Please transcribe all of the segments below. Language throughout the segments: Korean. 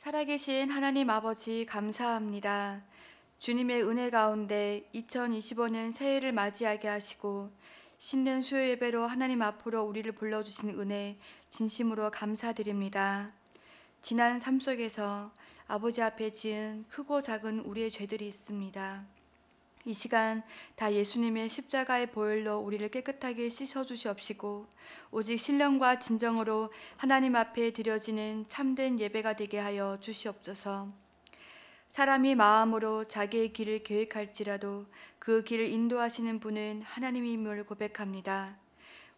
살아계신 하나님 아버지 감사합니다. 주님의 은혜 가운데 2025년 새해를 맞이하게 하시고 신년 수요 예배로 하나님 앞으로 우리를 불러주신 은혜 진심으로 감사드립니다. 지난 삶 속에서 아버지 앞에 지은 크고 작은 우리의 죄들이 있습니다. 이 시간 다 예수님의 십자가의 보혈로 우리를 깨끗하게 씻어주시옵시고 오직 신령과 진정으로 하나님 앞에 드려지는 참된 예배가 되게 하여 주시옵소서. 사람이 마음으로 자기의 길을 계획할지라도 그 길을 인도하시는 분은 하나님임을 고백합니다.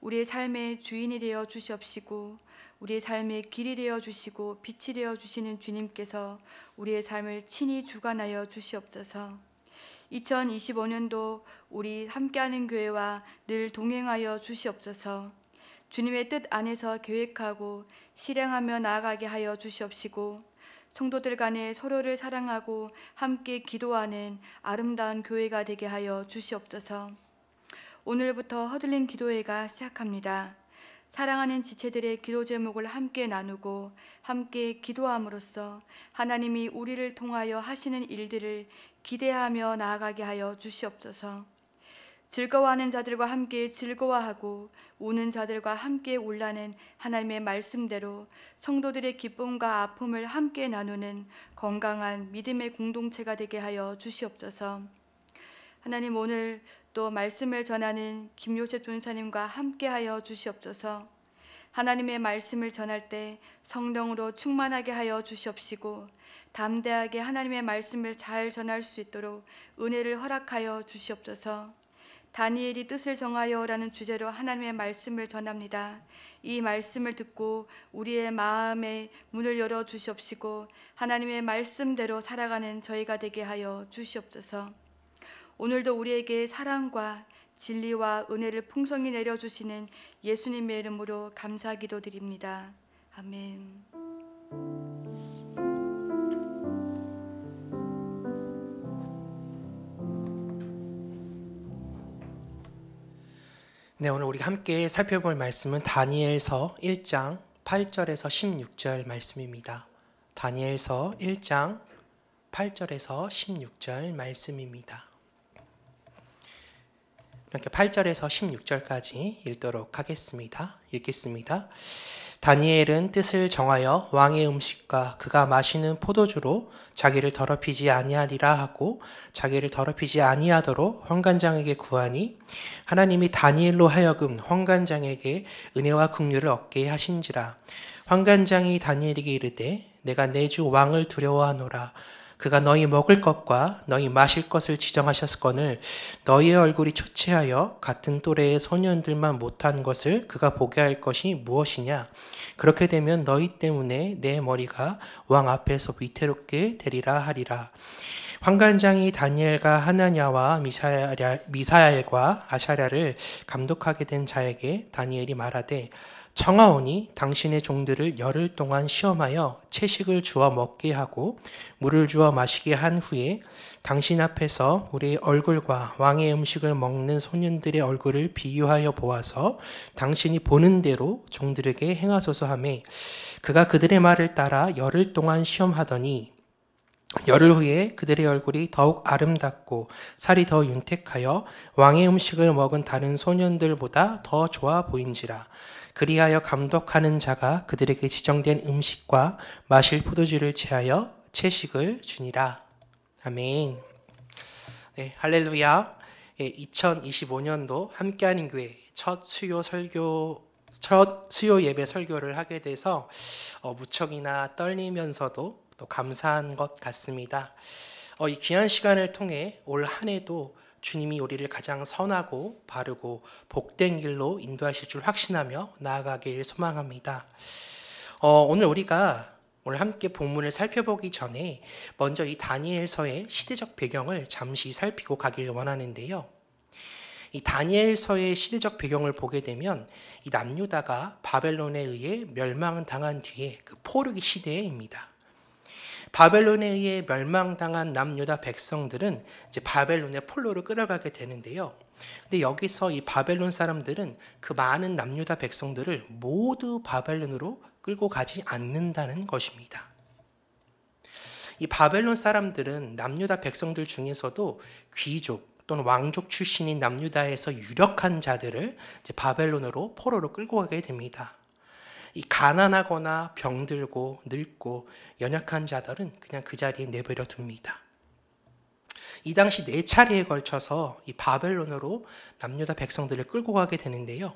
우리의 삶의 주인이 되어 주시옵시고 우리의 삶의 길이 되어 주시고 빛이 되어 주시는 주님께서 우리의 삶을 친히 주관하여 주시옵소서. 2025년도 우리 함께하는 교회와 늘 동행하여 주시옵소서. 주님의 뜻 안에서 계획하고 실행하며 나아가게 하여 주시옵시고 성도들 간에 서로를 사랑하고 함께 기도하는 아름다운 교회가 되게 하여 주시옵소서. 오늘부터 허들린 기도회가 시작합니다. 사랑하는 지체들의 기도 제목을 함께 나누고 함께 기도함으로써 하나님이 우리를 통하여 하시는 일들을 기대하며 나아가게 하여 주시옵소서. 즐거워하는 자들과 함께 즐거워하고 우는 자들과 함께 울라는 하나님의 말씀대로 성도들의 기쁨과 아픔을 함께 나누는 건강한 믿음의 공동체가 되게 하여 주시옵소서. 하나님, 오늘 또 말씀을 전하는 김요셉 전사님과 함께 하여 주시옵소서. 하나님의 말씀을 전할 때 성령으로 충만하게 하여 주시옵시고 담대하게 하나님의 말씀을 잘 전할 수 있도록 은혜를 허락하여 주시옵소서. 다니엘이 뜻을 정하여라는 주제로 하나님의 말씀을 전합니다. 이 말씀을 듣고 우리의 마음의 문을 열어 주시옵시고 하나님의 말씀대로 살아가는 저희가 되게 하여 주시옵소서. 오늘도 우리에게 사랑과 진리와 은혜를 풍성히 내려주시는 예수님의 이름으로 감사기도 드립니다. 아멘. 네, 오늘 우리가 함께 살펴볼 말씀은 다니엘서 1장 8절에서 16절 말씀입니다. 다니엘서 1장 8절에서 16절 말씀입니다. 이렇게 8절에서 16절까지 읽도록 하겠습니다. 읽겠습니다. 다니엘은 뜻을 정하여 왕의 음식과 그가 마시는 포도주로 자기를 더럽히지 아니하리라 하고 자기를 더럽히지 아니하도록 환관장에게 구하니 하나님이 다니엘로 하여금 환관장에게 은혜와 긍휼을 얻게 하신지라. 환관장이 다니엘에게 이르되 내가 내 주 왕을 두려워하노라. 그가 너희 먹을 것과 너희 마실 것을 지정하셨거늘 너희의 얼굴이 초췌하여 같은 또래의 소년들만 못한 것을 그가 보게 할 것이 무엇이냐. 그렇게 되면 너희 때문에 내 머리가 왕 앞에서 위태롭게 되리라 하리라. 환관장이 다니엘과 하나냐와 미사엘과 아샤랴를 감독하게 된 자에게 다니엘이 말하되 청하오니 당신의 종들을 열흘 동안 시험하여 채식을 주어 먹게 하고 물을 주어 마시게 한 후에 당신 앞에서 우리의 얼굴과 왕의 음식을 먹는 소년들의 얼굴을 비유하여 보아서 당신이 보는 대로 종들에게 행하소서 하매 그가 그들의 말을 따라 열흘 동안 시험하더니 열흘 후에 그들의 얼굴이 더욱 아름답고 살이 더 윤택하여 왕의 음식을 먹은 다른 소년들보다 더 좋아 보인지라. 그리하여 감독하는 자가 그들에게 지정된 음식과 마실 포도주를 제하여 채식을 주니라. 아멘. 네, 할렐루야. 2025년도 함께하는 교회 첫 수요 예배 설교를 하게 돼서 무척이나 떨리면서도 또 감사한 것 같습니다. 이 귀한 시간을 통해 올 한 해도 주님이 우리를 가장 선하고 바르고 복된 길로 인도하실 줄 확신하며 나아가길 소망합니다. 오늘 함께 본문을 살펴보기 전에 먼저 이 다니엘서의 시대적 배경을 잠시 살피고 가길 원하는데요. 이 다니엘서의 시대적 배경을 보게 되면 이 남유다가 바벨론에 의해 멸망당한 뒤에 그 포르기 시대입니다. 바벨론에 의해 멸망당한 남유다 백성들은 이제 바벨론의 폴로로 끌어가게 되는데요. 근데 여기서 이 바벨론 사람들은 그 많은 남유다 백성들을 모두 바벨론으로 끌고 가지 않는다는 것입니다. 이 바벨론 사람들은 남유다 백성들 중에서도 귀족 또는 왕족 출신인 남유다에서 유력한 자들을 이제 바벨론으로 포로로 끌고 가게 됩니다. 이 가난하거나 병들고 늙고 연약한 자들은 그냥 그 자리에 내버려 둡니다. 이 당시 4차례에 걸쳐서 이 바벨론으로 남유다 백성들을 끌고 가게 되는데요.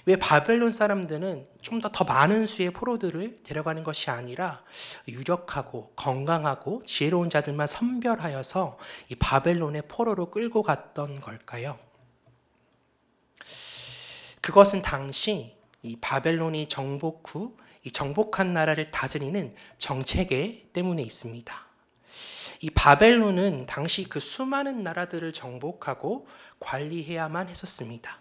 왜 바벨론 사람들은 좀 더 많은 수의 포로들을 데려가는 것이 아니라 유력하고 건강하고 지혜로운 자들만 선별하여서 이 바벨론의 포로로 끌고 갔던 걸까요? 그것은 당시 이 바벨론이 정복 후 이 정복한 나라를 다스리는 정체계 때문에 있습니다. 이 바벨론은 당시 그 수많은 나라들을 정복하고 관리해야만 했었습니다.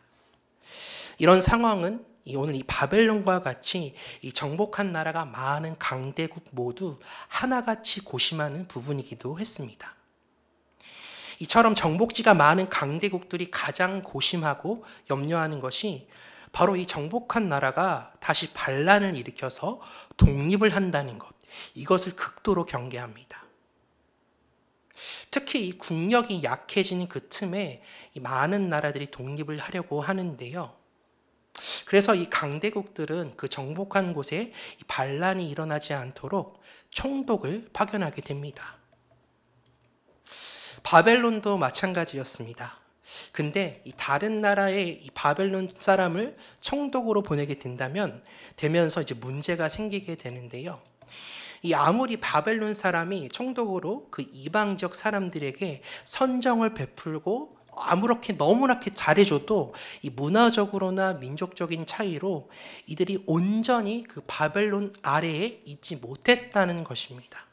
이런 상황은 오늘 이 바벨론과 같이 이 정복한 나라가 많은 강대국 모두 하나같이 고심하는 부분이기도 했습니다. 이처럼 정복지가 많은 강대국들이 가장 고심하고 염려하는 것이 바로 이 정복한 나라가 다시 반란을 일으켜서 독립을 한다는 것, 이것을 극도로 경계합니다. 특히 이 국력이 약해지는 그 틈에 이 많은 나라들이 독립을 하려고 하는데요. 그래서 이 강대국들은 그 정복한 곳에 이 반란이 일어나지 않도록 총독을 파견하게 됩니다. 바벨론도 마찬가지였습니다. 근데 이 다른 나라의 이 바벨론 사람을 총독으로 보내게 되면서 이제 문제가 생기게 되는데요. 이 아무리 바벨론 사람이 총독으로 그 이방 지역 사람들에게 선정을 베풀고 아무렇게 너무나게 잘해줘도 이 문화적으로나 민족적인 차이로 이들이 온전히 그 바벨론 아래에 있지 못했다는 것입니다.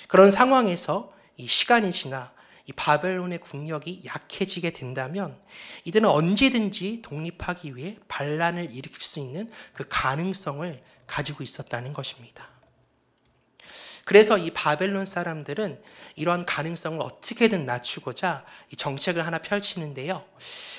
그런 상황에서 이 시간이 지나 이 바벨론의 국력이 약해지게 된다면 이들은 언제든지 독립하기 위해 반란을 일으킬 수 있는 그 가능성을 가지고 있었다는 것입니다. 그래서 이 바벨론 사람들은 이러한 가능성을 어떻게든 낮추고자 이 정책을 하나 펼치는데요.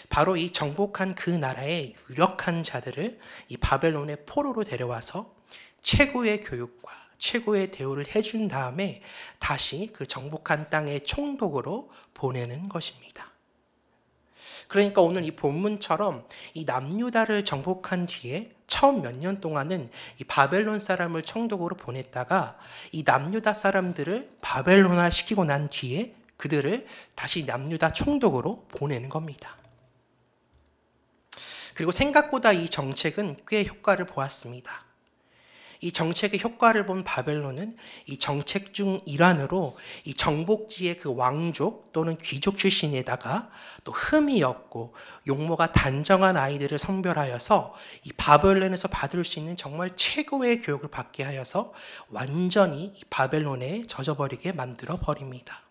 바로 이 정복한 그 나라의 유력한 자들을 이 바벨론의 포로로 데려와서 최고의 교육과 최고의 대우를 해준 다음에 다시 그 정복한 땅의 총독으로 보내는 것입니다. 그러니까 오늘 이 본문처럼 이 남유다를 정복한 뒤에 처음 몇 년 동안은 이 바벨론 사람을 총독으로 보냈다가 이 남유다 사람들을 바벨론화 시키고 난 뒤에 그들을 다시 남유다 총독으로 보내는 겁니다. 그리고 생각보다 이 정책은 꽤 효과를 보았습니다. 이 정책의 효과를 본 바벨론은 이 정책 중 일환으로 이 정복지의 그 왕족 또는 귀족 출신에다가 또 흠이 없고 용모가 단정한 아이들을 선별하여서 이 바벨론에서 받을 수 있는 정말 최고의 교육을 받게 하여서 완전히 이 바벨론에 젖어버리게 만들어 버립니다.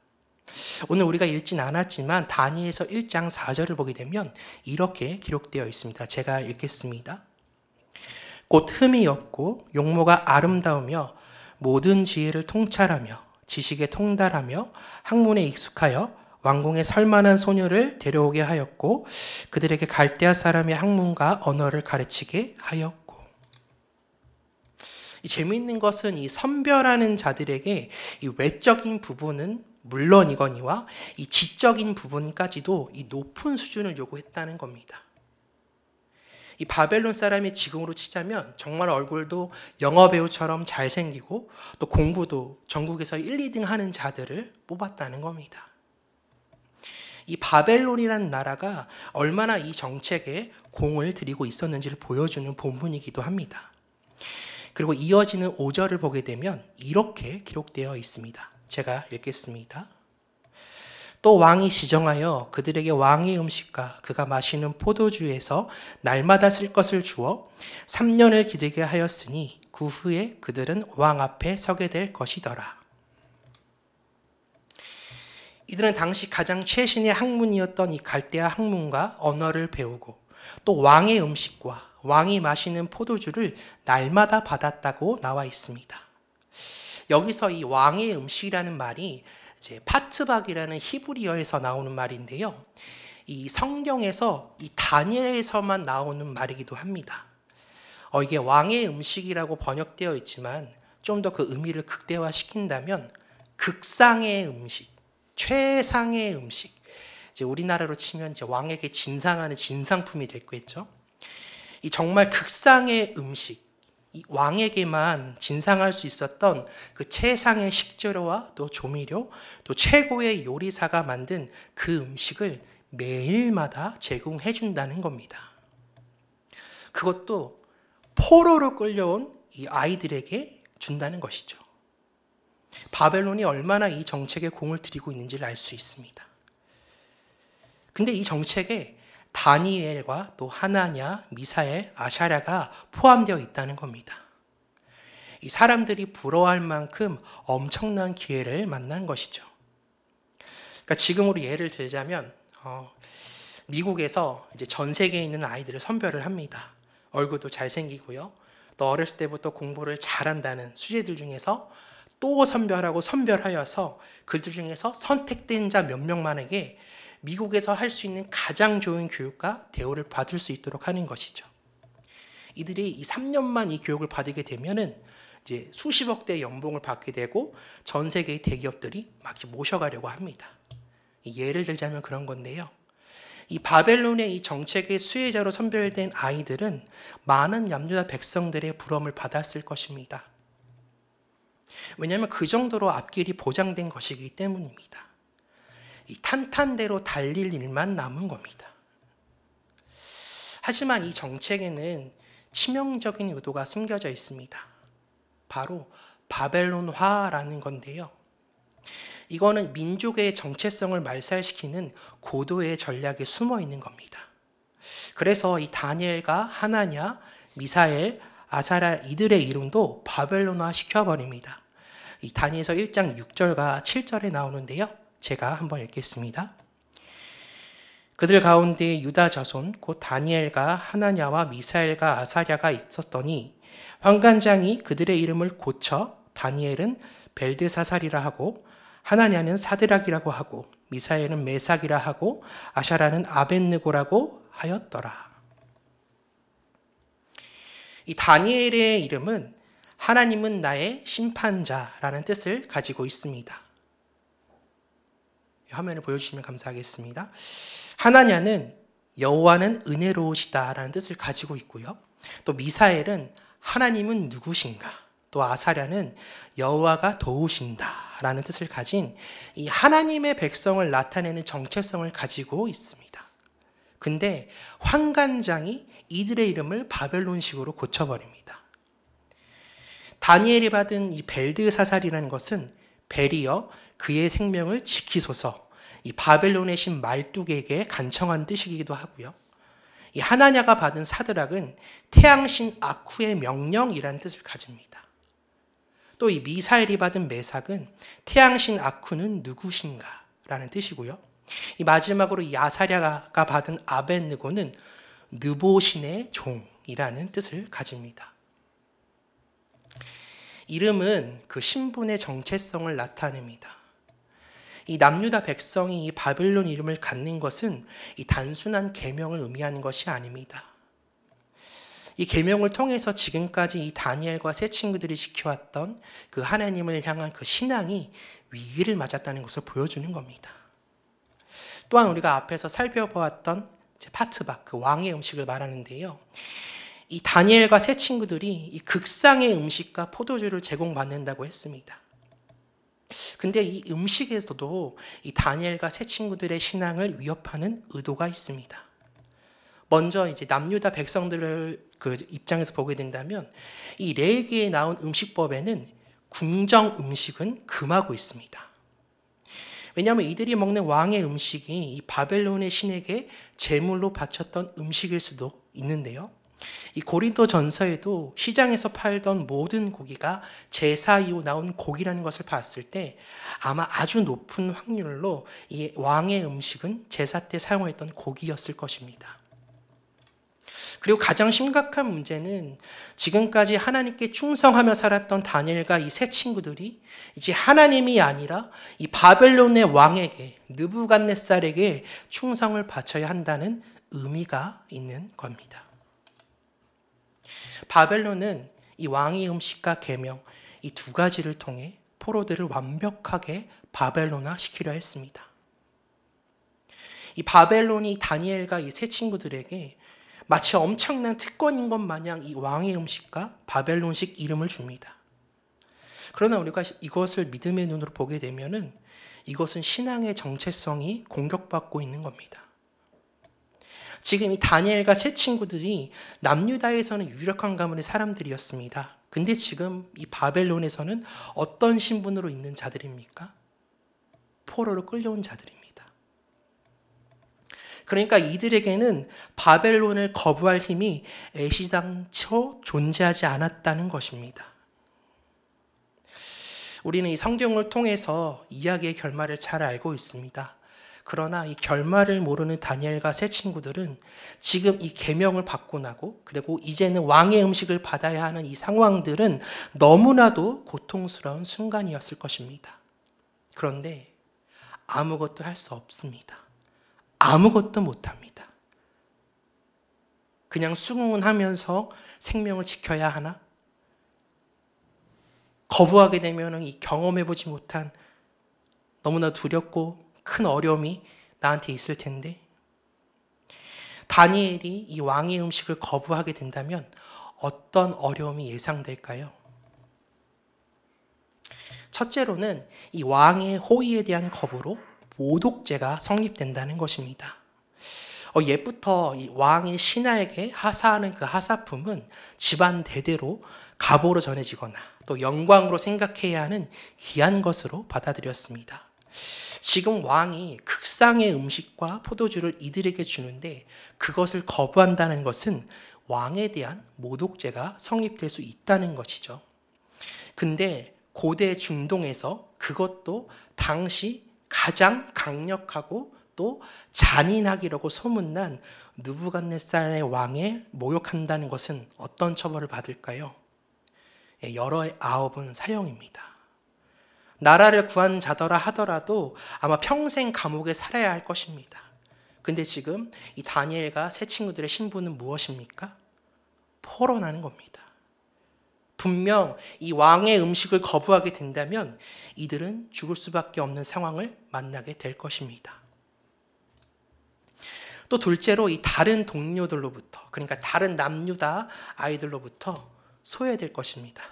오늘 우리가 읽진 않았지만 다니엘서 1장 4절을 보게 되면 이렇게 기록되어 있습니다. 제가 읽겠습니다. 곧 흠이 없고 용모가 아름다우며 모든 지혜를 통찰하며 지식에 통달하며 학문에 익숙하여 왕궁에 설만한 소녀를 데려오게 하였고 그들에게 갈대아 사람의 학문과 언어를 가르치게 하였고. 이 재미있는 것은 이 선별하는 자들에게 이 외적인 부분은 물론이거니와 이 지적인 부분까지도 이 높은 수준을 요구했다는 겁니다. 이 바벨론 사람이 지금으로 치자면 정말 얼굴도 영화배우처럼 잘생기고 또 공부도 전국에서 1, 2등 하는 자들을 뽑았다는 겁니다. 이 바벨론이라는 나라가 얼마나 이 정책에 공을 들이고 있었는지를 보여주는 본문이기도 합니다. 그리고 이어지는 5절을 보게 되면 이렇게 기록되어 있습니다. 제가 읽겠습니다. 또 왕이 지정하여 그들에게 왕의 음식과 그가 마시는 포도주에서 날마다 쓸 것을 주어 3년을 기르게 하였으니 그 후에 그들은 왕 앞에 서게 될 것이더라. 이들은 당시 가장 최신의 학문이었던 이 갈대아 학문과 언어를 배우고 또 왕의 음식과 왕이 마시는 포도주를 날마다 받았다고 나와 있습니다. 여기서 이 왕의 음식이라는 말이 이제 파트박이라는 히브리어에서 나오는 말인데요. 이 성경에서 이 다니엘에서만 나오는 말이기도 합니다. 이게 왕의 음식이라고 번역되어 있지만 좀 더 그 의미를 극대화시킨다면 극상의 음식, 최상의 음식, 이제 우리나라로 치면 이제 왕에게 진상하는 진상품이 될 거겠죠. 이 정말 극상의 음식, 이 왕에게만 진상할 수 있었던 그 최상의 식재료와 또 조미료, 또 최고의 요리사가 만든 그 음식을 매일마다 제공해 준다는 겁니다. 그것도 포로로 끌려온 이 아이들에게 준다는 것이죠. 바벨론이 얼마나 이 정책에 공을 들이고 있는지를 알 수 있습니다. 근데 이 정책에 다니엘과 또 하나냐, 미사엘, 아샤랴가 포함되어 있다는 겁니다. 이 사람들이 부러워할 만큼 엄청난 기회를 만난 것이죠. 그러니까 지금으로 예를 들자면 미국에서 이제 전 세계에 있는 아이들을 선별을 합니다. 얼굴도 잘생기고요. 또 어렸을 때부터 공부를 잘한다는 수재들 중에서 또 선별하여서 그들 중에서 선택된 자 몇 명만에게 미국에서 할 수 있는 가장 좋은 교육과 대우를 받을 수 있도록 하는 것이죠. 이들이 이 3년만 이 교육을 받게 되면은 이제 수십억 대의 연봉을 받게 되고 전 세계의 대기업들이 막 모셔가려고 합니다. 예를 들자면 그런 건데요. 이 바벨론의 이 정책의 수혜자로 선별된 아이들은 많은 남유다 백성들의 부러움을 받았을 것입니다. 왜냐하면 그 정도로 앞길이 보장된 것이기 때문입니다. 이 탄탄대로 달릴 일만 남은 겁니다. 하지만 이 정책에는 치명적인 의도가 숨겨져 있습니다. 바로 바벨론화라는 건데요. 이거는 민족의 정체성을 말살시키는 고도의 전략에 숨어 있는 겁니다. 그래서 이 다니엘과 하나냐, 미사엘, 아사랴 이들의 이름도 바벨론화 시켜버립니다. 이 다니엘서 1장 6절과 7절에 나오는데요. 제가 한번 읽겠습니다. 그들 가운데 유다 자손 곧 다니엘과 하나냐와 미사엘과 아사랴가 있었더니 환관장이 그들의 이름을 고쳐 다니엘은 벨드사살이라 하고 하나냐는 사드락이라고 하고 미사엘은 메삭이라 하고 아샤라는 아벳느고라고 하였더라. 이 다니엘의 이름은 하나님은 나의 심판자라는 뜻을 가지고 있습니다. 화면을 보여주시면 감사하겠습니다. 하나냐는 여호와는 은혜로우시다라는 뜻을 가지고 있고요. 또 미사엘은 하나님은 누구신가? 또 아사랴는 여호와가 도우신다라는 뜻을 가진 이 하나님의 백성을 나타내는 정체성을 가지고 있습니다. 근데 환관장이 이들의 이름을 바벨론식으로 고쳐버립니다. 다니엘이 받은 이 벨드사살이라는 것은 벨이여 그의 생명을 지키소서, 이 바벨론의 신 말뚝에게 간청한 뜻이기도 하고요. 이 하나냐가 받은 사드락은 태양신 아쿠의 명령이라는 뜻을 가집니다. 또 이 미사엘이 받은 메삭은 태양신 아쿠는 누구신가 라는 뜻이고요. 이 마지막으로 이 아사랴가 받은 아벳느고는 느보신의 종이라는 뜻을 가집니다. 이름은 그 신분의 정체성을 나타냅니다. 이 남유다 백성이 이 바벨론 이름을 갖는 것은 이 단순한 계명을 의미하는 것이 아닙니다. 이 계명을 통해서 지금까지 이 다니엘과 세 친구들이 지켜왔던 그 하나님을 향한 그 신앙이 위기를 맞았다는 것을 보여주는 겁니다. 또한 우리가 앞에서 살펴보았던 파트박, 그 왕의 음식을 말하는데요. 이 다니엘과 세 친구들이 이 극상의 음식과 포도주를 제공받는다고 했습니다. 근데 이 음식에서도 이 다니엘과 세 친구들의 신앙을 위협하는 의도가 있습니다. 먼저 이제 남유다 백성들을 그 입장에서 보게 된다면 이 레위기에 나온 음식법에는 궁정 음식은 금하고 있습니다. 왜냐하면 이들이 먹는 왕의 음식이 이 바벨론의 신에게 제물로 바쳤던 음식일 수도 있는데요. 이 고린도 전서에도 시장에서 팔던 모든 고기가 제사 이후 나온 고기라는 것을 봤을 때 아마 아주 높은 확률로 이 왕의 음식은 제사 때 사용했던 고기였을 것입니다. 그리고 가장 심각한 문제는 지금까지 하나님께 충성하며 살았던 다니엘과 이 세 친구들이 이제 하나님이 아니라 이 바벨론의 왕에게, 느부갓네살에게 충성을 바쳐야 한다는 의미가 있는 겁니다. 바벨론은 이 왕의 음식과 계명, 이 두 가지를 통해 포로들을 완벽하게 바벨론화 시키려 했습니다. 이 바벨론이 다니엘과 이 세 친구들에게 마치 엄청난 특권인 것 마냥 이 왕의 음식과 바벨론식 이름을 줍니다. 그러나 우리가 이것을 믿음의 눈으로 보게 되면은 이것은 신앙의 정체성이 공격받고 있는 겁니다. 지금 이 다니엘과 세 친구들이 남유다에서는 유력한 가문의 사람들이었습니다. 근데 지금 이 바벨론에서는 어떤 신분으로 있는 자들입니까? 포로로 끌려온 자들입니다. 그러니까 이들에게는 바벨론을 거부할 힘이 애시당초 존재하지 않았다는 것입니다. 우리는 이 성경을 통해서 이야기의 결말을 잘 알고 있습니다. 그러나 이 결말을 모르는 다니엘과 세 친구들은 지금 이 계명을 받고 나고 그리고 이제는 왕의 음식을 받아야 하는 이 상황들은 너무나도 고통스러운 순간이었을 것입니다. 그런데 아무것도 할 수 없습니다. 아무것도 못합니다. 그냥 수긍은 하면서 생명을 지켜야 하나? 거부하게 되면 이 경험해보지 못한 너무나 두렵고 큰 어려움이 나한테 있을 텐데 다니엘이 이 왕의 음식을 거부하게 된다면 어떤 어려움이 예상될까요? 첫째로는 이 왕의 호의에 대한 거부로 모독죄가 성립된다는 것입니다. 옛부터 이 왕의 신하에게 하사하는 그 하사품은 집안 대대로 가보로 전해지거나 또 영광으로 생각해야 하는 귀한 것으로 받아들였습니다. 지금 왕이 극상의 음식과 포도주를 이들에게 주는데 그것을 거부한다는 것은 왕에 대한 모독죄가 성립될 수 있다는 것이죠. 근데 고대 중동에서 그것도 당시 가장 강력하고 또 잔인하기라고 소문난 느부갓네살의 왕에 모욕한다는 것은 어떤 처벌을 받을까요? 열어의 9은 사형입니다. 나라를 구한 자더라 하더라도 아마 평생 감옥에 살아야 할 것입니다. 근데 지금 이 다니엘과 세 친구들의 신분은 무엇입니까? 포로나는 겁니다. 분명 이 왕의 음식을 거부하게 된다면 이들은 죽을 수밖에 없는 상황을 만나게 될 것입니다. 또 둘째로 이 다른 동료들로부터, 그러니까 다른 남유다 아이들로부터 소외될 것입니다.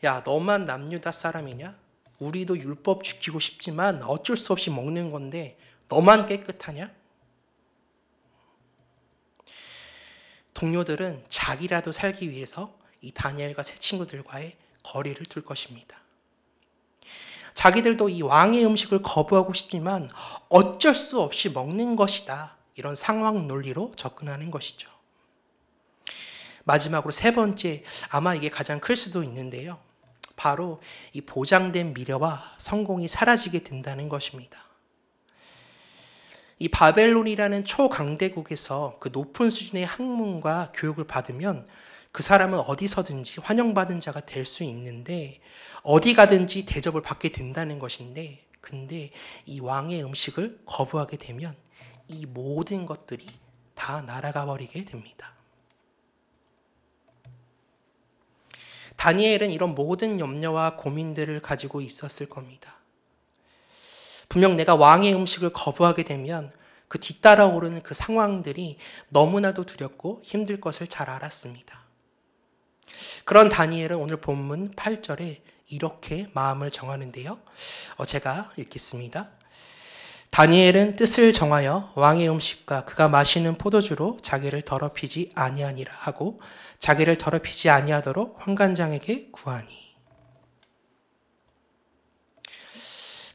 야, 너만 남유다 사람이냐? 우리도 율법 지키고 싶지만 어쩔 수 없이 먹는 건데 너만 깨끗하냐? 동료들은 자기라도 살기 위해서 이 다니엘과 세 친구들과의 거리를 둘 것입니다. 자기들도 이 왕의 음식을 거부하고 싶지만 어쩔 수 없이 먹는 것이다. 이런 상황 논리로 접근하는 것이죠. 마지막으로 세 번째, 아마 이게 가장 클 수도 있는데요. 바로 이 보장된 미래와 성공이 사라지게 된다는 것입니다. 이 바벨론이라는 초강대국에서 그 높은 수준의 학문과 교육을 받으면 그 사람은 어디서든지 환영받은 자가 될 수 있는데 어디 가든지 대접을 받게 된다는 것인데 근데 이 왕의 음식을 거부하게 되면 이 모든 것들이 다 날아가 버리게 됩니다. 다니엘은 이런 모든 염려와 고민들을 가지고 있었을 겁니다. 분명 내가 왕의 음식을 거부하게 되면 그 뒤따라 오르는 그 상황들이 너무나도 두렵고 힘들 것을 잘 알았습니다. 그런 다니엘은 오늘 본문 8절에 이렇게 마음을 정하는데요. 제가 읽겠습니다. 다니엘은 뜻을 정하여 왕의 음식과 그가 마시는 포도주로 자기를 더럽히지 아니하니라 하고 자기를 더럽히지 아니하도록 환관장에게 구하니.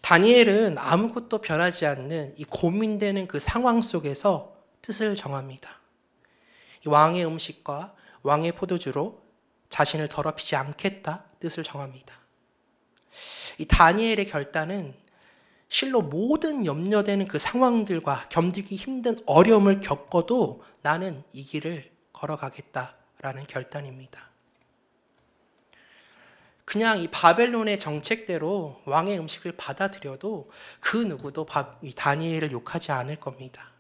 다니엘은 아무것도 변하지 않는 이 고민되는 그 상황 속에서 뜻을 정합니다. 이 왕의 음식과 왕의 포도주로 자신을 더럽히지 않겠다 뜻을 정합니다. 이 다니엘의 결단은 실로 모든 염려되는 그 상황들과 견디기 힘든 어려움을 겪어도 나는 이 길을 걸어가겠다라는 결단입니다. 그냥 이 바벨론의 정책대로 왕의 음식을 받아들여도 그 누구도 이 다니엘을 욕하지 않을 겁니다.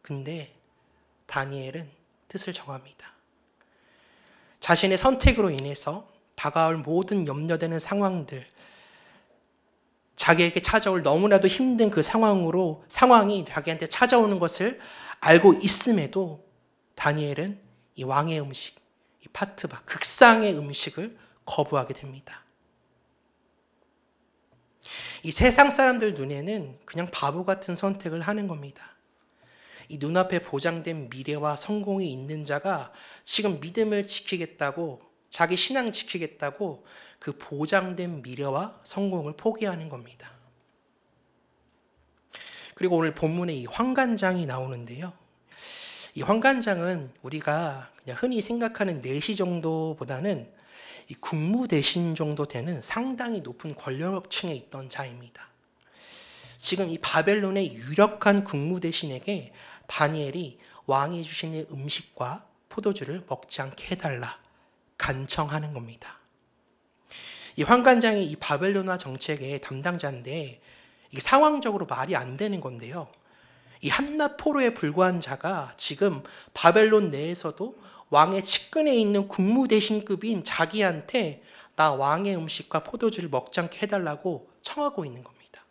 근데 다니엘은 뜻을 정합니다. 자신의 선택으로 인해서 다가올 모든 염려되는 상황들, 자기에게 찾아올 너무나도 힘든 그 상황이 자기한테 찾아오는 것을 알고 있음에도 다니엘은 이 왕의 음식, 이 파트바, 극상의 음식을 거부하게 됩니다. 이 세상 사람들 눈에는 그냥 바보 같은 선택을 하는 겁니다. 이 눈앞에 보장된 미래와 성공이 있는 자가 지금 믿음을 지키겠다고, 자기 신앙 지키겠다고 그 보장된 미래와 성공을 포기하는 겁니다. 그리고 오늘 본문에 이 환관장이 나오는데요. 이 환관장은 우리가 그냥 흔히 생각하는 내시 정도보다는 이 국무대신 정도 되는 상당히 높은 권력층에 있던 자입니다. 지금 이 바벨론의 유력한 국무대신에게 다니엘이 왕이 주시는 음식과 포도주를 먹지 않게 해달라 간청하는 겁니다. 이 환관장이 이 바벨론화 정책의 담당자인데 이게 상황적으로 말이 안 되는 건데요. 이 한낱 포로에 불과한 자가 지금 바벨론 내에서도 왕의 측근에 있는 국무대신급인 자기한테 나 왕의 음식과 포도주를 먹지 않게 해달라고 청하고 있는 겁니다.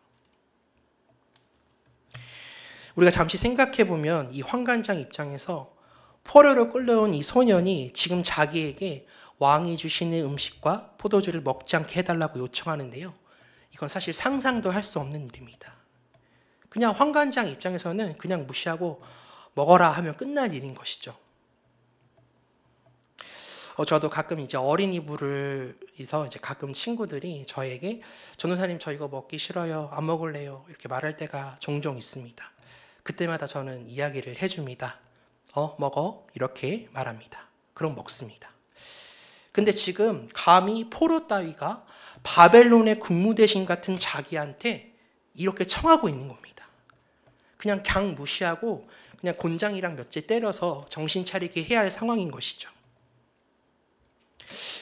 우리가 잠시 생각해보면 이 환관장 입장에서 포로로 끌려온 이 소년이 지금 자기에게 왕이 주시는 음식과 포도주를 먹지 않게 해달라고 요청하는데요. 이건 사실 상상도 할 수 없는 일입니다. 그냥 환관장 입장에서는 그냥 무시하고 먹어라 하면 끝날 일인 것이죠. 저도 가끔 이제 어린이부를 해서 이제 가끔 친구들이 저에게 전도사님 저 이거 먹기 싫어요. 안 먹을래요. 이렇게 말할 때가 종종 있습니다. 그때마다 저는 이야기를 해줍니다. 먹어. 이렇게 말합니다. 그럼 먹습니다. 근데 지금 감히 포로 따위가 바벨론의 국무대신 같은 자기한테 이렇게 청하고 있는 겁니다. 그냥 무시하고 그냥 곤장이랑 몇 째 때려서 정신 차리게 해야 할 상황인 것이죠.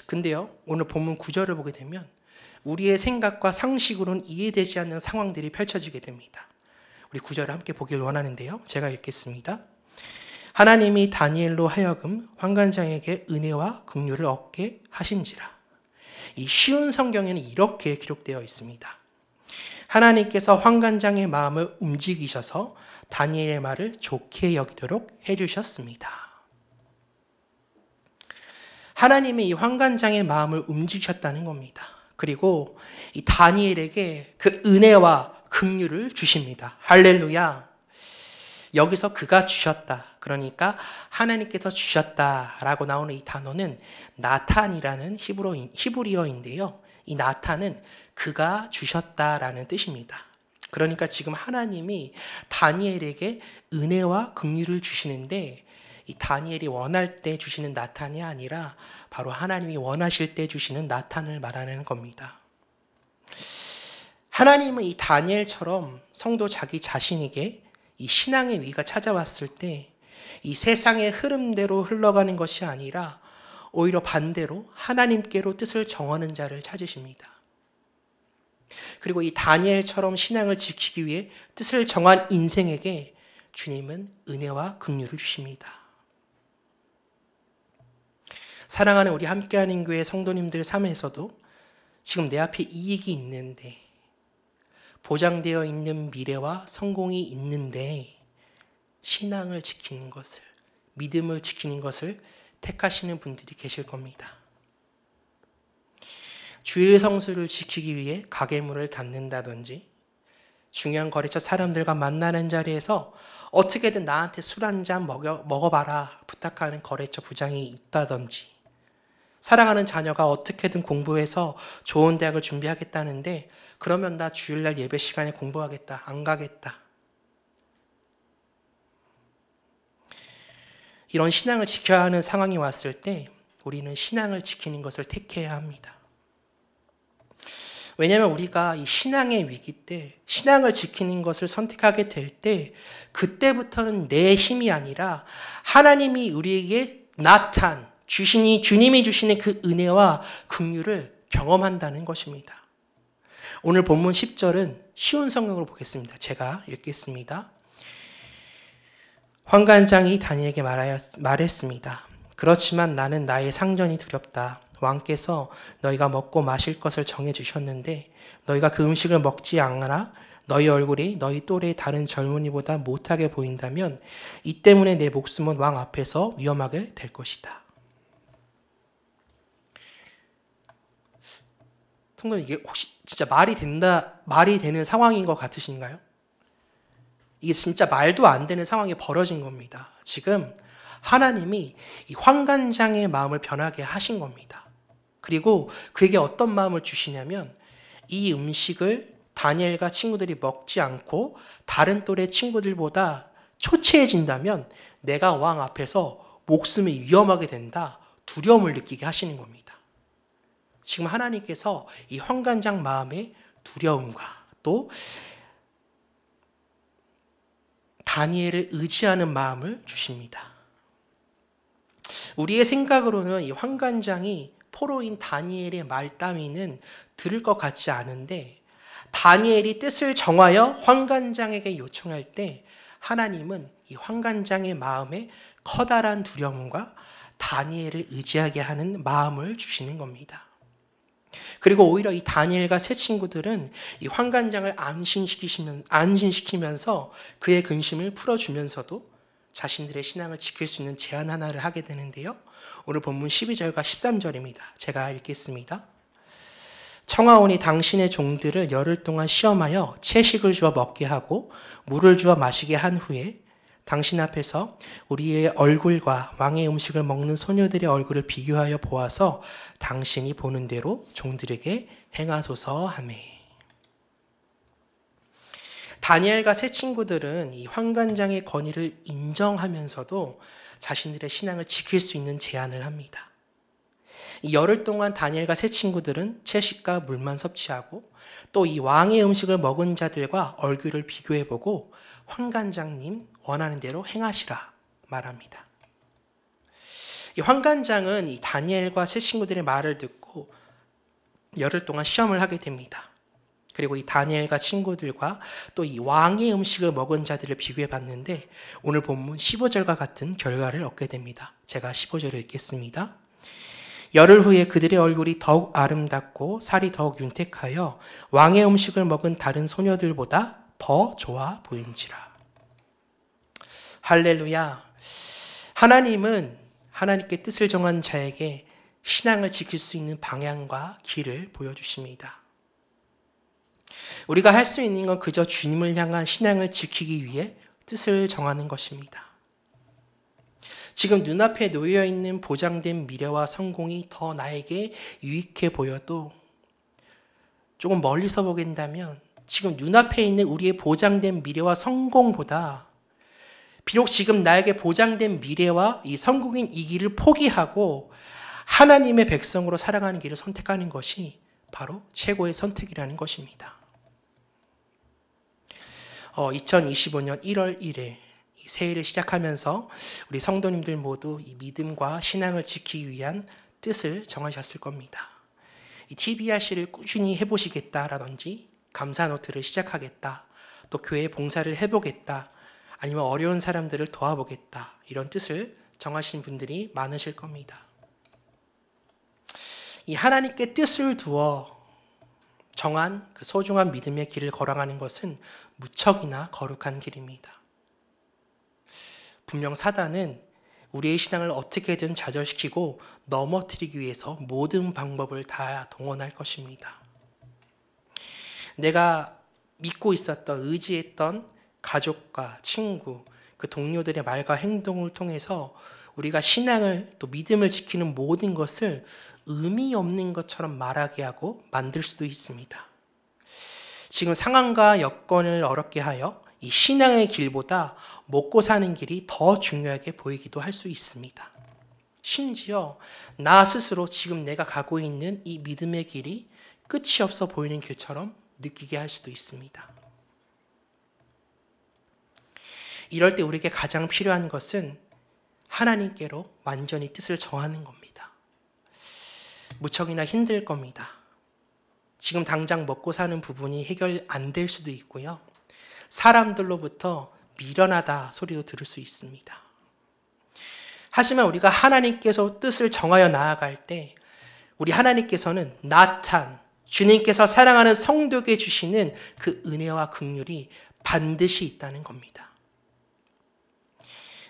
근데요, 오늘 본문 9절을 보게 되면 우리의 생각과 상식으로는 이해되지 않는 상황들이 펼쳐지게 됩니다. 우리 9절을 함께 보길 원하는데요. 제가 읽겠습니다. 하나님이 다니엘로 하여금 환관장에게 은혜와 긍휼을 얻게 하신지라. 이 쉬운 성경에는 이렇게 기록되어 있습니다. 하나님께서 환관장의 마음을 움직이셔서 다니엘의 말을 좋게 여기도록 해주셨습니다. 하나님이 이 환관장의 마음을 움직이셨다는 겁니다. 그리고 이 다니엘에게 그 은혜와 긍휼을 주십니다. 할렐루야. 여기서 그가 주셨다. 그러니까 하나님께서 주셨다라고 나오는 이 단어는 나탄이라는 히브리어인데요. 이 나탄은 그가 주셨다라는 뜻입니다. 그러니까 지금 하나님이 다니엘에게 은혜와 긍휼을 주시는데 이 다니엘이 원할 때 주시는 나탄이 아니라 바로 하나님이 원하실 때 주시는 나탄을 말하는 겁니다. 하나님은 이 다니엘처럼 성도 자기 자신에게 이 신앙의 위기가 찾아왔을 때 이 세상의 흐름대로 흘러가는 것이 아니라 오히려 반대로 하나님께로 뜻을 정하는 자를 찾으십니다. 그리고 이 다니엘처럼 신앙을 지키기 위해 뜻을 정한 인생에게 주님은 은혜와 긍휼을 주십니다. 사랑하는 우리 함께하는 교회 성도님들 삶에서도 지금 내 앞에 이익이 있는데 보장되어 있는 미래와 성공이 있는데 신앙을 지키는 것을, 믿음을 지키는 것을 택하시는 분들이 계실 겁니다. 주일 성수를 지키기 위해 가게문을 닫는다든지 중요한 거래처 사람들과 만나는 자리에서 어떻게든 나한테 술 한 잔 먹어봐라 부탁하는 거래처 부장이 있다든지 사랑하는 자녀가 어떻게든 공부해서 좋은 대학을 준비하겠다는데 그러면 나 주일날 예배 시간에 공부하겠다. 안 가겠다. 이런 신앙을 지켜야 하는 상황이 왔을 때 우리는 신앙을 지키는 것을 택해야 합니다. 왜냐하면 우리가 이 신앙의 위기 때 신앙을 지키는 것을 선택하게 될 때 그때부터는 내 힘이 아니라 하나님이 우리에게 주님이 주시는 그 은혜와 긍휼을 경험한다는 것입니다. 오늘 본문 10절은 쉬운 성경으로 보겠습니다. 제가 읽겠습니다. 환관장이 다니엘에게 말했습니다. 그렇지만 나는 나의 상전이 두렵다. 왕께서 너희가 먹고 마실 것을 정해주셨는데 너희가 그 음식을 먹지 않거나 너희 얼굴이 너희 또래의 다른 젊은이보다 못하게 보인다면 이 때문에 내 목숨은 왕 앞에서 위험하게 될 것이다. 성도님, 이게 혹시 진짜 말이 되는 상황인 것 같으신가요? 이게 진짜 말도 안 되는 상황이 벌어진 겁니다. 지금 하나님이 이 환관장의 마음을 변하게 하신 겁니다. 그리고 그에게 어떤 마음을 주시냐면 이 음식을 다니엘과 친구들이 먹지 않고 다른 또래 친구들보다 초췌해진다면 내가 왕 앞에서 목숨이 위험하게 된다, 두려움을 느끼게 하시는 겁니다. 지금 하나님께서 이 환관장 마음의 두려움과 또 다니엘을 의지하는 마음을 주십니다. 우리의 생각으로는 이 환관장이 포로인 다니엘의 말 따위는 들을 것 같지 않은데 다니엘이 뜻을 정하여 환관장에게 요청할 때 하나님은 이 환관장의 마음에 커다란 두려움과 다니엘을 의지하게 하는 마음을 주시는 겁니다. 그리고 오히려 이 다니엘과 세 친구들은 이 환관장을 안심시키면서 그의 근심을 풀어주면서도 자신들의 신앙을 지킬 수 있는 제안 하나를 하게 되는데요. 오늘 본문 12절과 13절입니다. 제가 읽겠습니다. 청하오니 당신의 종들을 열흘 동안 시험하여 채식을 주어 먹게 하고 물을 주어 마시게 한 후에 당신 앞에서 우리의 얼굴과 왕의 음식을 먹는 소녀들의 얼굴을 비교하여 보아서 당신이 보는 대로 종들에게 행하소서 하매. 다니엘과 세 친구들은 이 환관장의 권위를 인정하면서도 자신들의 신앙을 지킬 수 있는 제안을 합니다. 이 열흘 동안 다니엘과 세 친구들은 채식과 물만 섭취하고 또 이 왕의 음식을 먹은 자들과 얼굴을 비교해보고 환관장님 원하는 대로 행하시라 말합니다. 이 환관장은 이 다니엘과 세 친구들의 말을 듣고 열흘 동안 시험을 하게 됩니다. 그리고 이 다니엘과 친구들과 또 이 왕의 음식을 먹은 자들을 비교해 봤는데 오늘 본문 15절과 같은 결과를 얻게 됩니다. 제가 15절을 읽겠습니다. 열흘 후에 그들의 얼굴이 더욱 아름답고 살이 더욱 윤택하여 왕의 음식을 먹은 다른 소녀들보다 더 좋아 보인지라. 할렐루야. 하나님은 하나님께 뜻을 정한 자에게 신앙을 지킬 수 있는 방향과 길을 보여주십니다. 우리가 할 수 있는 건 그저 주님을 향한 신앙을 지키기 위해 뜻을 정하는 것입니다. 지금 눈앞에 놓여 있는 보장된 미래와 성공이 더 나에게 유익해 보여도 조금 멀리서 보긴다면 지금 눈앞에 있는 우리의 보장된 미래와 성공보다 비록 지금 나에게 보장된 미래와 이 성공인 이 길을 포기하고 하나님의 백성으로 살아가는 길을 선택하는 것이 바로 최고의 선택이라는 것입니다. 2025년 1월 1일 이 새해를 시작하면서 우리 성도님들 모두 이 믿음과 신앙을 지키기 위한 뜻을 정하셨을 겁니다. 이 TBRC를 꾸준히 해보시겠다라든지 감사 노트를 시작하겠다, 또 교회 봉사를 해보겠다, 아니면 어려운 사람들을 도와보겠다, 이런 뜻을 정하신 분들이 많으실 겁니다. 이 하나님께 뜻을 두어 정한 그 소중한 믿음의 길을 걸어가는 것은 무척이나 거룩한 길입니다. 분명 사단은 우리의 신앙을 어떻게든 좌절시키고 넘어뜨리기 위해서 모든 방법을 다 동원할 것입니다. 내가 믿고 있었던, 의지했던 가족과 친구, 그 동료들의 말과 행동을 통해서 우리가 신앙을 또 믿음을 지키는 모든 것을 의미 없는 것처럼 말하게 하고 만들 수도 있습니다. 지금 상황과 여건을 어렵게 하여 이 신앙의 길보다 먹고 사는 길이 더 중요하게 보이기도 할 수 있습니다. 심지어 나 스스로 지금 내가 가고 있는 이 믿음의 길이 끝이 없어 보이는 길처럼 느끼게 할 수도 있습니다. 이럴 때 우리에게 가장 필요한 것은 하나님께로 완전히 뜻을 정하는 겁니다. 무척이나 힘들 겁니다. 지금 당장 먹고 사는 부분이 해결 안 될 수도 있고요. 사람들로부터 미련하다 소리도 들을 수 있습니다. 하지만 우리가 하나님께서 뜻을 정하여 나아갈 때 우리 하나님께서는 나탄, 주님께서 사랑하는 성도에게 주시는 그 은혜와 긍휼이 반드시 있다는 겁니다.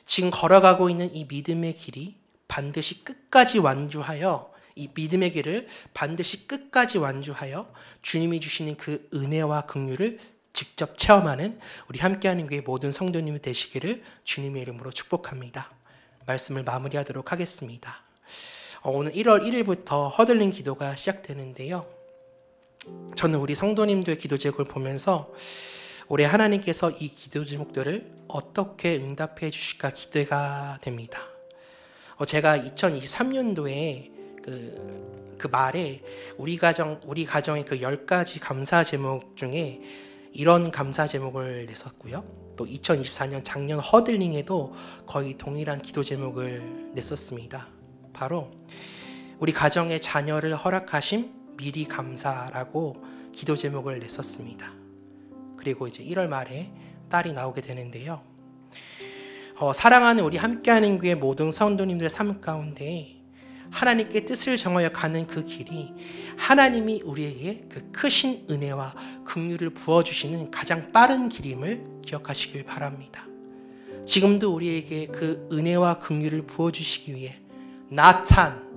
지금 걸어가고 있는 이 믿음의 길이 반드시 끝까지 완주하여, 이 믿음의 길을 반드시 끝까지 완주하여 주님이 주시는 그 은혜와 긍휼을 직접 체험하는 우리 함께하는 교회 모든 성도님이 되시기를 주님의 이름으로 축복합니다. 말씀을 마무리하도록 하겠습니다. 오늘 1월 1일부터 허들린 기도가 시작되는데요. 저는 우리 성도님들 기도 제목을 보면서 올해 하나님께서 이 기도 제목들을 어떻게 응답해 주실까 기대가 됩니다. 제가 2023년도에 그 말에 우리 가정의 그 10가지 감사 제목 중에 이런 감사 제목을 냈었고요. 또 2024년 작년 허들링에도 거의 동일한 기도 제목을 냈었습니다. 바로 우리 가정의 자녀를 허락하심 미리 감사라고 기도 제목을 냈었습니다. 그리고 이제 1월 말에 딸이 나오게 되는데요. 사랑하는 우리 함께하는 교회 모든 성도님들의 삶 가운데 하나님께 뜻을 정하여 가는 그 길이 하나님이 우리에게 그 크신 은혜와 긍휼을 부어주시는 가장 빠른 길임을 기억하시길 바랍니다. 지금도 우리에게 그 은혜와 긍휼을 부어주시기 위해 나탄,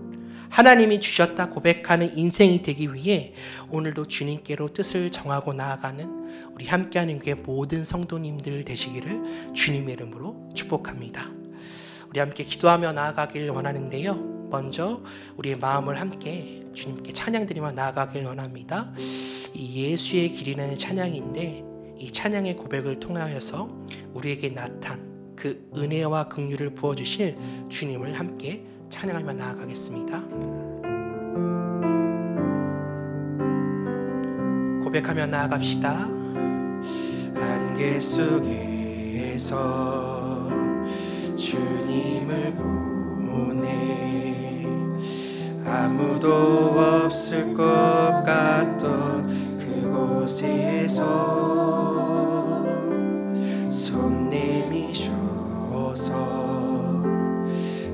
하나님이 주셨다 고백하는 인생이 되기 위해 오늘도 주님께로 뜻을 정하고 나아가는 우리 함께하는 교회 모든 성도님들 되시기를 주님의 이름으로 축복합니다. 우리 함께 기도하며 나아가길 원하는데요. 먼저 우리의 마음을 함께 주님께 찬양드리며 나아가길 원합니다. 이 예수의 길이라는 찬양인데 이 찬양의 고백을 통하여서 우리에게 나타난 그 은혜와 긍휼을 부어주실 주님을 함께 찬양하며 나아가겠습니다. 고백하며 나아갑시다. 안개 속에서 주님을 보내 아무도 없을 것 같던 그곳에서 손 내미셔서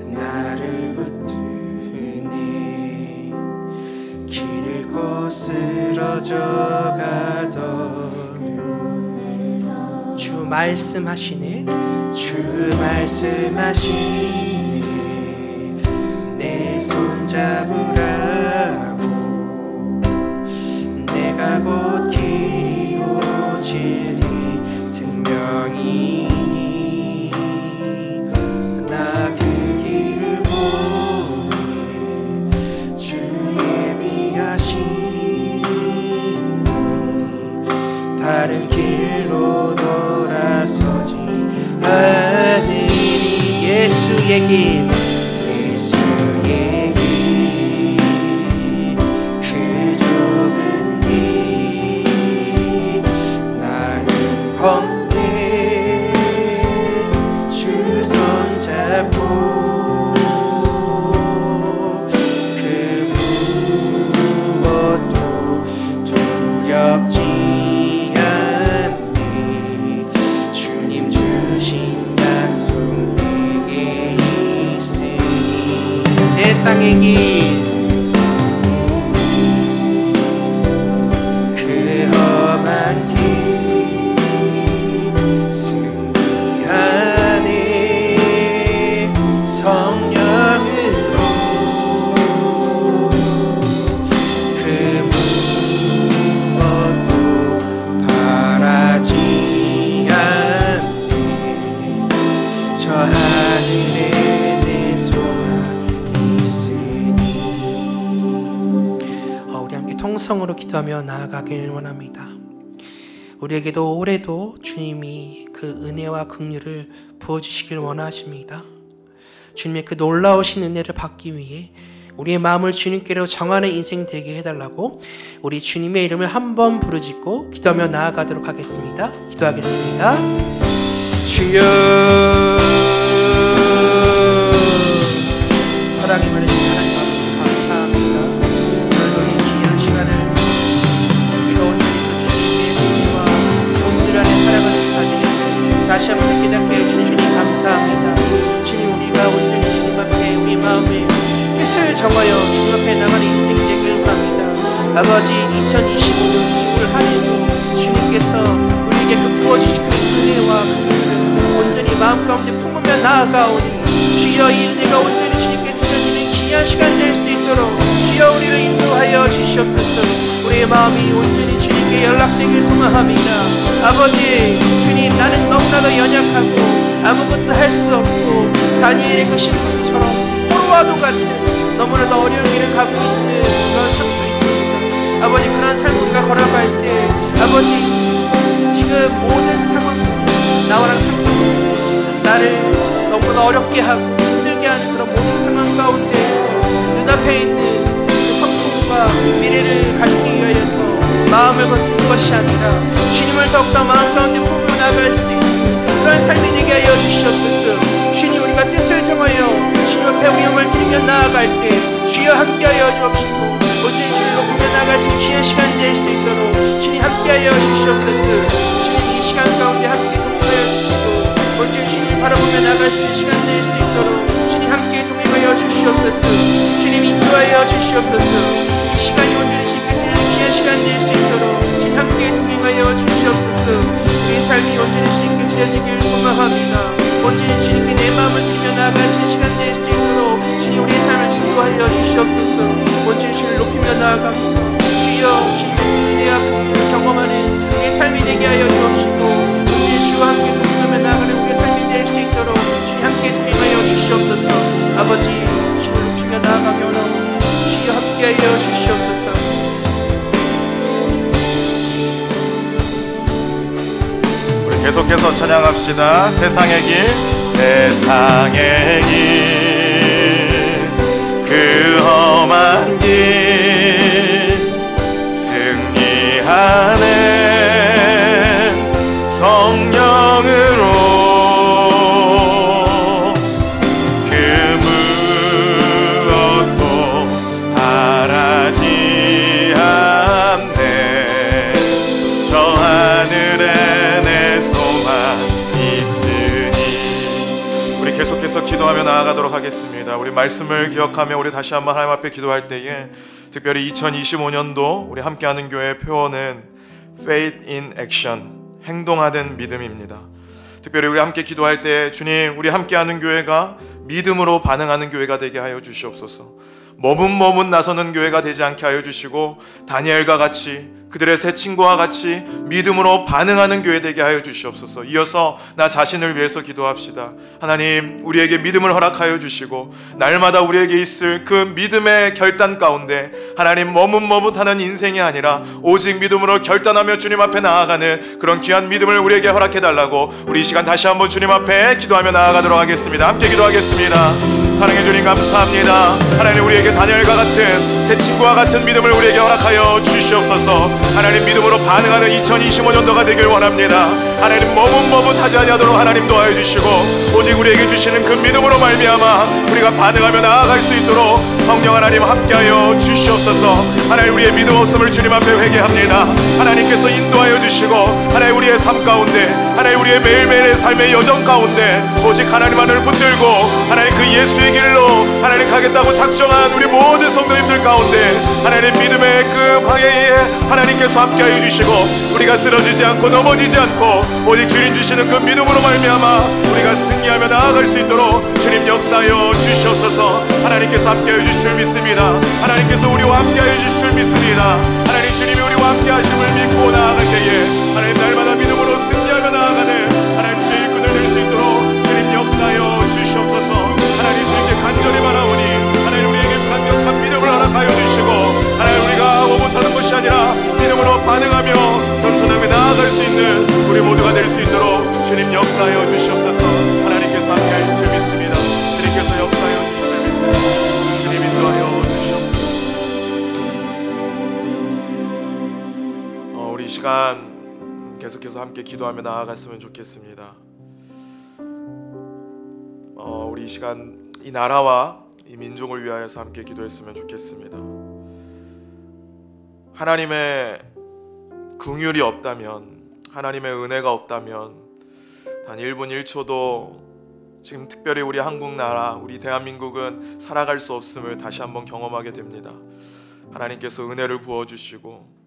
나를 붙드네 길 잃고 쓰러져 가던 그곳에서 주 말씀하시네 주 말씀하시네 내 손 잡으라고 내가 곧 길이요 진리 생명이니 나 그 길을 보니 주 예비하시니 다른 길로 돌아서지 않으니 예수의 길 세상의 길 그 험한 길 승리하네 성령으로 그 무엇도 바라지 않네 저 하늘에 통성으로 기도하며 나아가길 원합니다. 우리에게도 올해도 주님이 그 은혜와 긍휼을 부어주시길 원하십니다. 주님의 그 놀라우신 은혜를 받기 위해 우리의 마음을 주님께로 정하는 인생 되게 해달라고 우리 주님의 이름을 한번 부르짖고 기도하며 나아가도록 하겠습니다. 기도하겠습니다. 주여 사랑이 많으신 하나님 아버지 감사합니다. 오늘도 이 귀한 시간을 우리가 오늘 주님의 은혜와 긍휼 안에 살아가는 사진을 다시 한번 깨닫게 해주신 주님 감사합니다. 주님 우리가 온전히 주님 앞에 우리 마음의 뜻을 정하여 주님 앞에 나가는 인생 아버지 2025년 올 한해도 주님께서 우리에게 그 부어주신 그 은혜와 그 은혜를 온전히 마음 가운데 품으며 나아가오니 주여 이 은혜가 온전히 주님께 드려지는 귀한 시간 될 수 있도록 주여 우리를 인도하여 주시옵소서. 우리의 마음이 온전히 주님께 연락되길 소망합니다. 아버지 주님, 나는 너무나도 연약하고 아무것도 할 수 없고 다니엘의 그 신분처럼 포로와도 같은 너무나도 어려운 길을 가고 있는 그런 삶도 있습니다. 아버지, 그런 삶을 우리가 걸어갈 때 아버지 지금 모든 상황, 나와랑 상관없는 나를 너무나 어렵게 하고 힘들게 하는 그런 모든 상황 가운데에서 눈앞에 있는 그 성공과 미래를 가지기 위하여서 마음을 거두는 것이 아니라 주님을 더욱더 마음 가운데 품으며 나아갈 수 있는 그런 삶이 되게 하여 주시옵소서. 주님, 우리가 뜻을 정하여 주님 앞에 우리 영을 드리며 나아갈 때 주여 함께하여 주옵시고 온전히 주님을 보며 나아갈 수 있는 귀한 시간 될 수 있도록 주님 함께하여 주시옵소서. 주님, 이 시간 가운데 함께 동행하여 주시고 온전히 주님을 바라보며 나아갈 수 있는 시간 될 수 있도록 주님 함께 동행하여 주시옵소서. 주님 인도하여 주시옵소서. 이 시간이 온전히 주님께 드리는 귀한 시간 될 수 있도록 주님 함께 동행하여 주시옵소서. 우리의 삶이 온전히 주님께 드려지길 소망합니다. 온전히 주님께 내 마음을 드리며 나아갈 수 있는 시간 될 수 있도록 주님 우리의 삶을 인도하여 주시옵소서. 온전히 주를 높이며 나아갑니다. 주여, 주님의 은혜와 긍휼을 경험하는 우리의 삶이 되게 하여 주옵시고 온전히 주와 함께 동행하며 나아가는 우리의 삶이 될 수 있도록 주님 함께 동행하여 주시옵소서. 아버지, 주를 높이며 나아가게 원하오니 주여 함께하여 주시옵소서. 계속해서 찬양합시다. 세상의 길, 세상의 길, 그 험한 길 승리하네 성령으로 그 무엇도 바라지 않네. 저 하늘에 내 소망 있으니. 우리 계속해서 기도하며 나아가도록 하겠습니다. 우리 말씀을 기억하며 우리 다시 한번 하나님 앞에 기도할 때에 특별히 2025년도 우리 함께하는 교회의 표어는 Faith in Action, 행동하는 믿음입니다. 특별히 우리 함께 기도할 때 주님, 우리 함께하는 교회가 믿음으로 반응하는 교회가 되게 하여 주시옵소서. 머뭇머뭇 나서는 교회가 되지 않게 하여 주시고 다니엘과 같이 그들의 새 친구와 같이 믿음으로 반응하는 교회 되게 하여 주시옵소서. 이어서 나 자신을 위해서 기도합시다. 하나님, 우리에게 믿음을 허락하여 주시고 날마다 우리에게 있을 그 믿음의 결단 가운데 하나님 머뭇머뭇하는 인생이 아니라 오직 믿음으로 결단하며 주님 앞에 나아가는 그런 귀한 믿음을 우리에게 허락해달라고 우리 이 시간 다시 한번 주님 앞에 기도하며 나아가도록 하겠습니다. 함께 기도하겠습니다. 사랑해 주님 감사합니다. 하나님, 우리에게 다니엘과 같은 새 친구와 같은 믿음을 우리에게 허락하여 주시옵소서. 하나님, 믿음으로 반응하는 2025년도가 되길 원합니다. 하나님, 머뭇머뭇하지 아니하도록 하나님 도와여 주시고 오직 우리에게 주시는 그 믿음으로 말미암아 우리가 반응하며 나아갈 수 있도록 성령 하나님 함께하여 주시옵소서. 하나님, 우리의 믿음 없음을 주님 앞에 회개합니다. 하나님께서 인도하여 주시고 하나님, 우리의 삶 가운데 하나님, 우리의 매일매일의 삶의 여정 가운데 오직 하나님만을 붙들고 하나님 그 예수의 길로 하나님 가겠다고 작정한 우리 모든 성도님들 가운데 하나님 믿음의 그 방향에 하나님께서 함께하여 주시고 우리가 쓰러지지 않고 넘어지지 않고 오직 주님 주시는 그 믿음으로 말미암아 우리가 승리하며 나아갈 수 있도록 주님 역사하여 주시옵소서. 하나님께서 함께하여 주실 줄 믿습니다. 하나님께서 우리와 함께하여 주실 줄 믿습니다. 하나님, 주님이 우리와 함께하심을 믿고 나아갈 때에 하나님 날마다 믿음으로 승리하며 나아가는 하나님 주의 일꾼을 될 수 있도록 주님 역사하여 주시옵소서. 하나님, 주님께 간절히 바라오니 하나님 우리에게 강력한 믿음을 허락하여 주시고 하나님, 우리가 못하는 것이 아니라 믿음으로 반응하며 겸손하게 나아갈 수 있는 우리 모두가 될 수 있도록 주님 역사하여 주시옵소서. 하나님께서 함께하여 주실 줄 믿습니다. 주님께서 역사하여 주실 줄 믿습니다. 주님 인도하여 주시옵소서. 우리 이 시간 계속해서 함께 기도하며 나아갔으면 좋겠습니다. 우리 이 시간 이 나라와 이 민족을 위하여서 함께 기도했으면 좋겠습니다. 하나님의 긍휼이 없다면, 하나님의 은혜가 없다면 단 1분 1초도 지금 특별히 우리 한국 나라, 우리 대한민국은 살아갈 수 없음을 다시 한번 경험하게 됩니다. 하나님께서 은혜를 부어주시고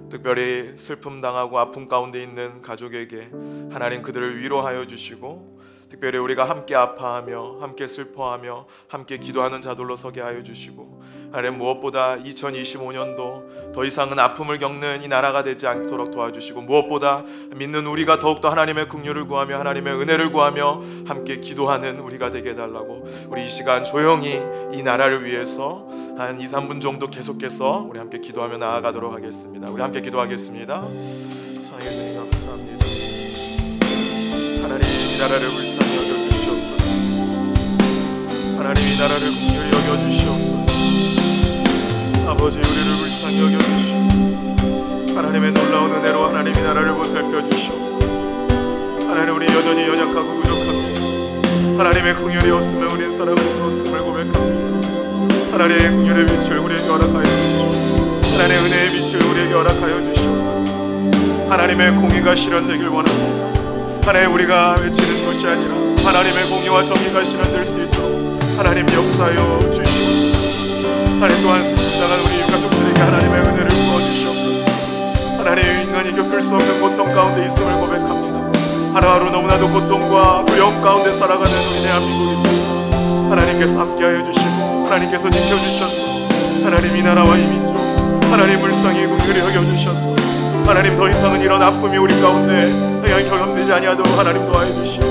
특별히 슬픔 당하고 아픔 가운데 있는 가족에게 하나님 그들을 위로하여 주시고 특별히 우리가 함께 아파하며 함께 슬퍼하며 함께 기도하는 자들로 서게 하여 주시고 하나님 무엇보다 2025년도 더 이상은 아픔을 겪는 이 나라가 되지 않도록 도와주시고 무엇보다 믿는 우리가 더욱더 하나님의 긍휼을 구하며 하나님의 은혜를 구하며 함께 기도하는 우리가 되게 해달라고 우리 이 시간 조용히 이 나라를 위해서 한 2, 3분 정도 계속해서 우리 함께 기도하며 나아가도록 하겠습니다. 우리 함께 기도하겠습니다. 사랑해 주님 감사합니다. 하나님 이 나라를 불쌍히 여겨주시옵소서. 하나님 이 나라를 긍휼히 여겨주시옵소서. 아버지 우리를 불쌍히 여겨주시고 하나님의 놀라운 은혜로 하나님 이 나라를 보살펴 주시옵소서. 하나님 우리 여전히 연약하고 부족합니다. 하나님의 긍휼이 없으면 우리는 살아갈 수 없음을 고백합니다. 하나님의 긍휼의 빛을 우리에게 허락하여 주시옵소서. 하나님의 은혜의 빛을 우리에게 허락하여 주시옵소서. 하나님의 공의가 실현되길 원합니다. 하나님 우리가 외치는 것이 아니라 하나님의 공의와 정의가 실현될 수 있도록 하나님 역사하여 주시옵소서. 하나님 또한 슬픔당한 우리 가족들에게 하나님의 은혜를 부어주시옵소서. 하나님 인간이 겪을 수 없는 고통 가운데 있음을 고백합니다. 하루하루 너무나도 고통과 두려움 가운데 살아가는 우리 대한민국입니다. 하나님께서 함께하여 주시고 하나님께서 지켜주셨소. 하나님 이 나라와 이 민족 하나님 불쌍히 긍휼히 여겨주셨소. 하나님 더 이상은 이런 아픔이 우리 가운데 그냥 경험되지 아니하도록 하나님 도와해 주시고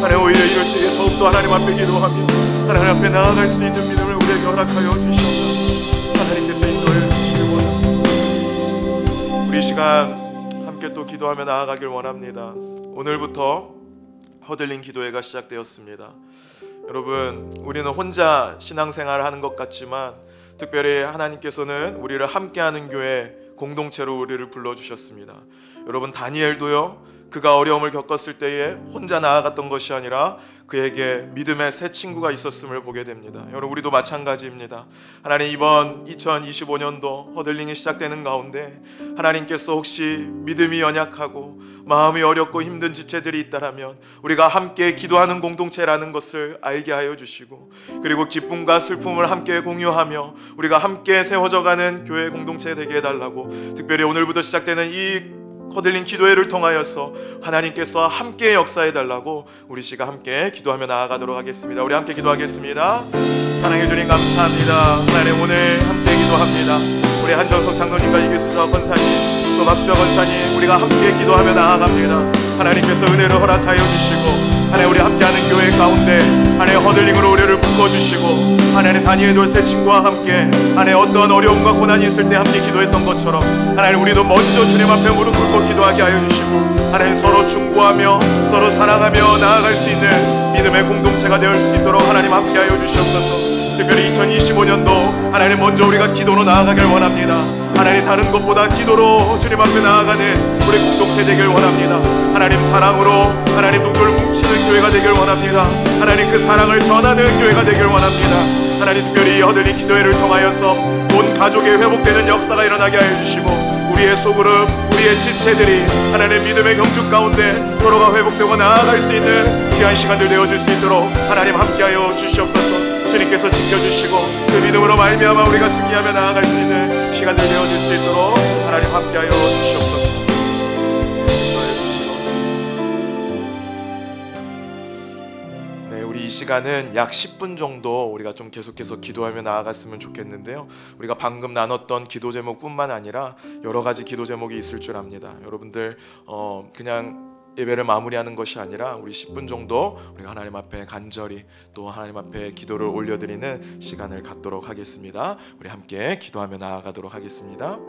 하나님 오히려 이럴 때에 더욱더 하나님 앞에 기도하며 하나님 앞에 나아갈 수 있는 믿음을 우리에게 허락하여 주시옵소서. 하나님께서 인도해 주시길 원합니다. 우리 시간 함께 또 기도하며 나아가길 원합니다. 오늘부터 허들린 기도회가 시작되었습니다. 여러분 우리는 혼자 신앙생활을 하는 것 같지만 특별히 하나님께서는 우리를 함께하는 교회 공동체로 우리를 불러주셨습니다. 여러분 다니엘도요 그가 어려움을 겪었을 때에 혼자 나아갔던 것이 아니라 그에게 믿음의 새 친구가 있었음을 보게 됩니다. 여러분 우리도 마찬가지입니다. 하나님 이번 2025년도 허들링이 시작되는 가운데 하나님께서 혹시 믿음이 연약하고 마음이 어렵고 힘든 지체들이 있다라면 우리가 함께 기도하는 공동체라는 것을 알게 하여 주시고 그리고 기쁨과 슬픔을 함께 공유하며 우리가 함께 세워져가는 교회 공동체 되게 해달라고 특별히 오늘부터 시작되는 이 거들린 기도회를 통하여서 하나님께서 함께 역사해달라고 우리 씨가 함께 기도하며 나아가도록 하겠습니다. 우리 함께 기도하겠습니다. 사랑해 주님 감사합니다. 하나님 오늘 함께 기도합니다. 우리 한정석 장로님과 이기수자 권사님 또 박수자 권사님 우리가 함께 기도하며 나아갑니다. 하나님께서 은혜를 허락하여 주시고 하나님 우리 함께하는 교회 가운데 하나님 허들링으로 우리를 묶어주시고 하나님 다니엘 새 친구와 함께 하나님 어떤 어려움과 고난이 있을 때 함께 기도했던 것처럼 하나님 우리도 먼저 주님 앞에 무릎 꿇고 기도하게 하여 주시고 하나님 서로 중보하며 서로 사랑하며 나아갈 수 있는 믿음의 공동체가 될 수 있도록 하나님 함께 하여 주시옵소서. 특별히 2025년도 하나님 먼저 우리가 기도로 나아가길 원합니다. 하나님 다른 것보다 기도로 주님 앞에 나아가는 우리 공동체 되길 원합니다. 하나님 사랑으로 하나님 누구를 뭉치는 교회가 되길 원합니다. 하나님 그 사랑을 전하는 교회가 되길 원합니다. 하나님 특별히 허들린 기도회를 통하여서 온 가족의 회복되는 역사가 일어나게 하여 주시고 우리의 소그룹 우리의 지체들이 하나님 믿음의 경주 가운데 서로가 회복되고 나아갈 수 있는 귀한 시간들 되어줄 수 있도록 하나님 함께하여 주시옵소서. 주님께서 지켜주시고 그 믿음으로 말미암아 우리가 승리하며 나아갈 수 있는 시간들 되어줄 수 있도록 하나님 함께하여 주시옵소서. 네, 우리 이 시간은 약 10분 정도 우리가 좀 계속해서 기도하며 나아갔으면 좋겠는데요. 우리가 방금 나눴던 기도 제목뿐만 아니라 여러 가지 기도 제목이 있을 줄 압니다. 여러분들 그냥 예배를 마무리하는 것이 아니라 우리 10분 정도 우리가 하나님 앞에 간절히 또 하나님 앞에 기도를 올려드리는 시간을 갖도록 하겠습니다. 우리 함께 기도하며 나아가도록 하겠습니다.